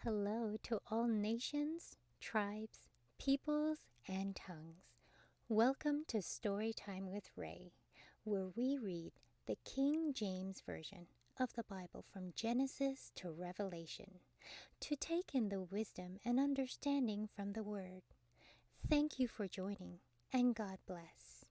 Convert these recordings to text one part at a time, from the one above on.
Hello to all nations, tribes, peoples, and tongues. Welcome to Storytime with Ray, where we read the King James Version of the Bible from Genesis to Revelation, to take in the wisdom and understanding from the Word. Thank you for joining, and God bless.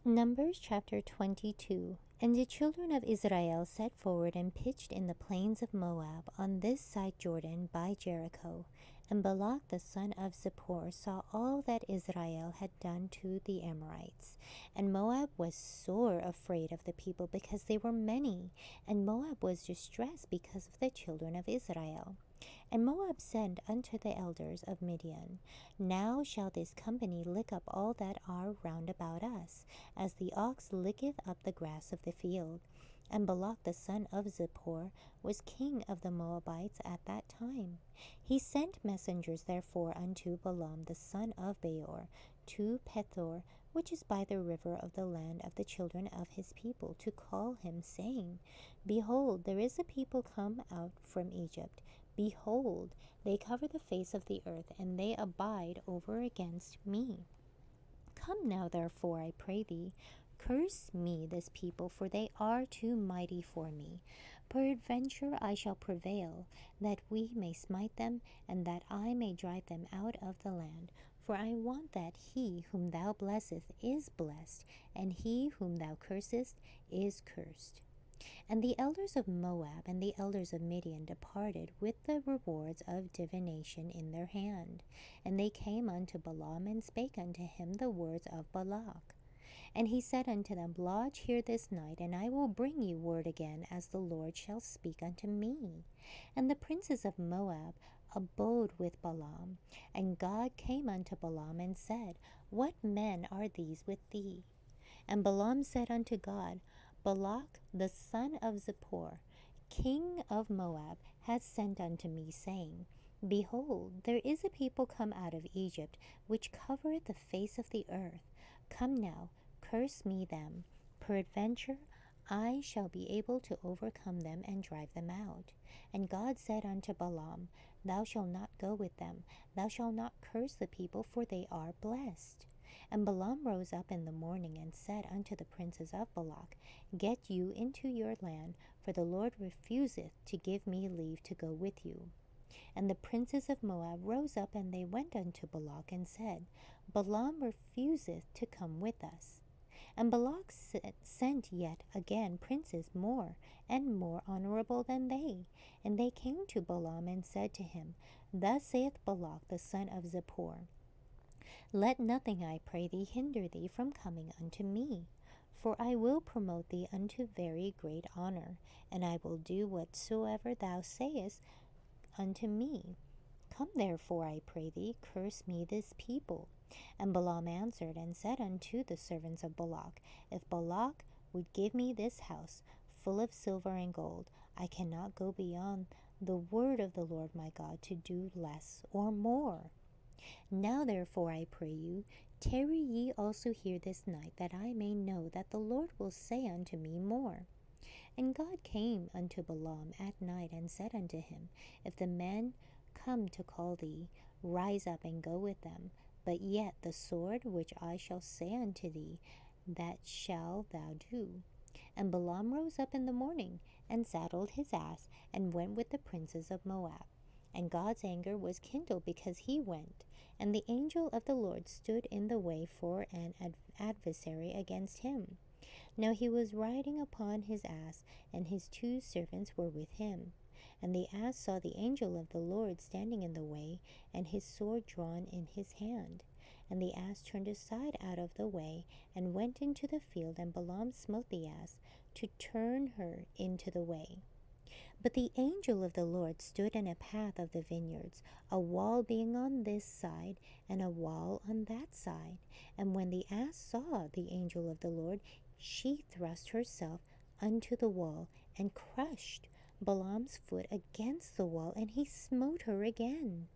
Numbers chapter 22. And the children of Israel set forward and pitched in the plains of Moab on this side Jordan by Jericho. And Balak the son of Zippor saw all that Israel had done to the Amorites. And Moab was sore afraid of the people because they were many, and Moab was distressed because of the children of Israel. And Moab said unto the elders of Midian, Now shall this company lick up all that are round about us, as the ox licketh up the grass of the field. And Balak the son of Zippor was king of the Moabites at that time. He sent messengers therefore unto Balaam the son of Beor to Pethor, which is by the river of the land of the children of his people, to call him, saying, Behold, there is a people come out from Egypt. Behold, they cover the face of the earth, and they abide over against me. Come now, therefore, I pray thee, curse me this people, for they are too mighty for me. Peradventure I shall prevail, that we may smite them, and that I may drive them out of the land. For I want that he whom thou blessest is blessed, and he whom thou cursest is cursed. And the elders of Moab and the elders of Midian departed with the rewards of divination in their hand. And they came unto Balaam and spake unto him the words of Balak. And he said unto them, Lodge here this night, and I will bring you word again, as the Lord shall speak unto me. And the princes of Moab abode with Balaam. And God came unto Balaam and said, What men are these with thee? And Balaam said unto God, Balak the son of Zippor, king of Moab, hath sent unto me, saying, Behold, there is a people come out of Egypt, which covereth the face of the earth. Come now, curse me them. Peradventure I shall be able to overcome them and drive them out. And God said unto Balaam, Thou shalt not go with them. Thou shalt not curse the people, for they are blessed. And Balaam rose up in the morning and said unto the princes of Balak, Get you into your land, for the Lord refuseth to give me leave to go with you. And the princes of Moab rose up, and they went unto Balak and said, Balaam refuseth to come with us. And Balak sent yet again princes more and more honorable than they. And they came to Balaam and said to him, Thus saith Balak the son of Zippor, Let nothing, I pray thee, hinder thee from coming unto me. For I will promote thee unto very great honor, and I will do whatsoever thou sayest unto me. Come therefore, I pray thee, curse me this people. And Balaam answered and said unto the servants of Balak, If Balak would give me this house full of silver and gold, I cannot go beyond the word of the Lord my God to do less or more. Now therefore, I pray you, tarry ye also here this night, that I may know that the Lord will say unto me more. And God came unto Balaam at night, and said unto him, If the men come to call thee, rise up and go with them. But yet the sword which I shall say unto thee, that shall thou do. And Balaam rose up in the morning, and saddled his ass, and went with the princes of Moab. And God's anger was kindled because he went. And the angel of the Lord stood in the way for an adversary against him. Now he was riding upon his ass, and his 2 servants were with him. And the ass saw the angel of the Lord standing in the way, and his sword drawn in his hand. And the ass turned aside out of the way, and went into the field, and Balaam smote the ass, to turn her into the way. But the angel of the Lord stood in a path of the vineyards, a wall being on this side, and a wall on that side. And when the ass saw the angel of the Lord, she thrust herself unto the wall, and crushed Balaam's foot against the wall, and he smote her again.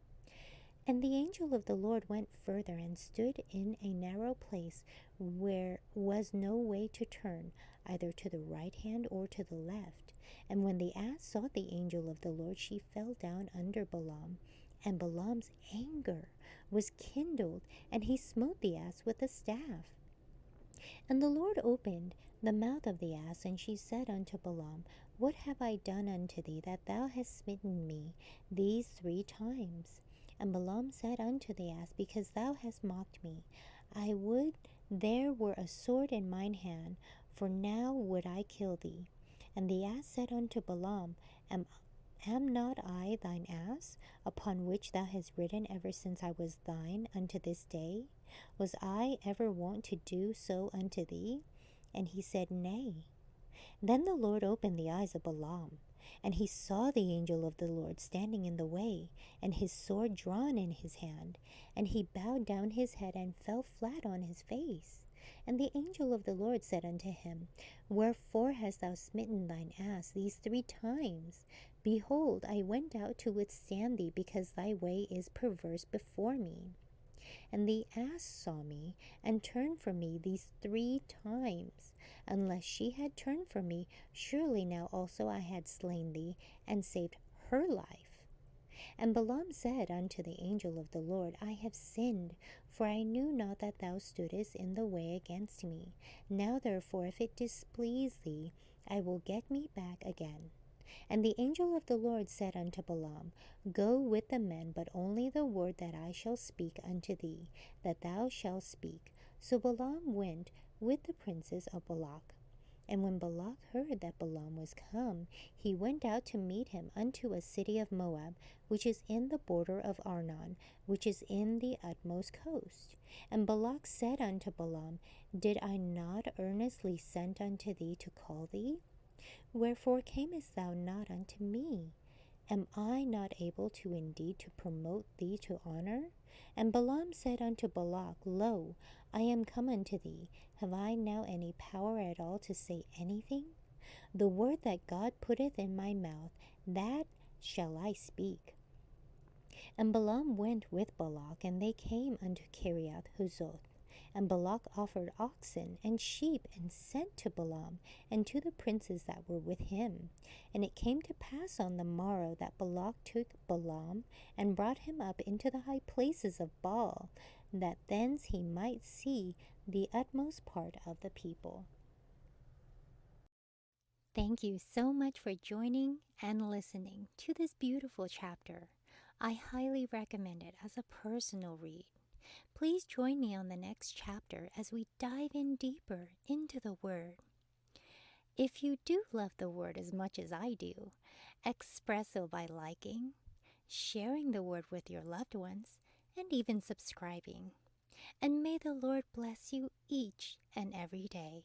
And the angel of the Lord went further, and stood in a narrow place, where was no way to turn, either to the right hand or to the left. And when the ass saw the angel of the Lord, she fell down under Balaam. And Balaam's anger was kindled, and he smote the ass with a staff. And the Lord opened the mouth of the ass, and she said unto Balaam, What have I done unto thee, that thou hast smitten me these 3 times? And Balaam said unto the ass, Because thou hast mocked me, I would there were a sword in mine hand, for now would I kill thee. And the ass said unto Balaam, Am not I thine ass, upon which thou hast ridden ever since I was thine unto this day? Was I ever wont to do so unto thee? And he said, Nay. Then the Lord opened the eyes of Balaam, and he saw the angel of the Lord standing in the way, and his sword drawn in his hand. And he bowed down his head and fell flat on his face. And the angel of the Lord said unto him, Wherefore hast thou smitten thine ass these 3 times? Behold, I went out to withstand thee, because thy way is perverse before me. And the ass saw me, and turned from me these 3 times. Unless she had turned from me, surely now also I had slain thee, and saved her life. And Balaam said unto the angel of the Lord, I have sinned, for I knew not that thou stoodest in the way against me. Now therefore, if it displease thee, I will get me back again. And the angel of the Lord said unto Balaam, Go with the men, but only the word that I shall speak unto thee, that thou shalt speak. So Balaam went with the princes of Balak. And when Balak heard that Balaam was come, he went out to meet him unto a city of Moab, which is in the border of Arnon, which is in the utmost coast. And Balak said unto Balaam, Did I not earnestly send unto thee to call thee? Wherefore camest thou not unto me? Am I not able to indeed to promote thee to honor? And Balaam said unto Balak, Lo, I am come unto thee. Have I now any power at all to say anything? The word that God putteth in my mouth, that shall I speak. And Balaam went with Balak, and they came unto Kiriath Huzoth. And Balak offered oxen and sheep, and sent to Balaam, and to the princes that were with him. And it came to pass on the morrow that Balak took Balaam, and brought him up into the high places of Baal, that thence he might see the utmost part of the people. Thank you so much for joining and listening to this beautiful chapter. I highly recommend it as a personal read. Please join me on the next chapter as we dive in deeper into the Word. If you do love the Word as much as I do, express so by liking, sharing the Word with your loved ones, and even subscribing. And may the Lord bless you each and every day.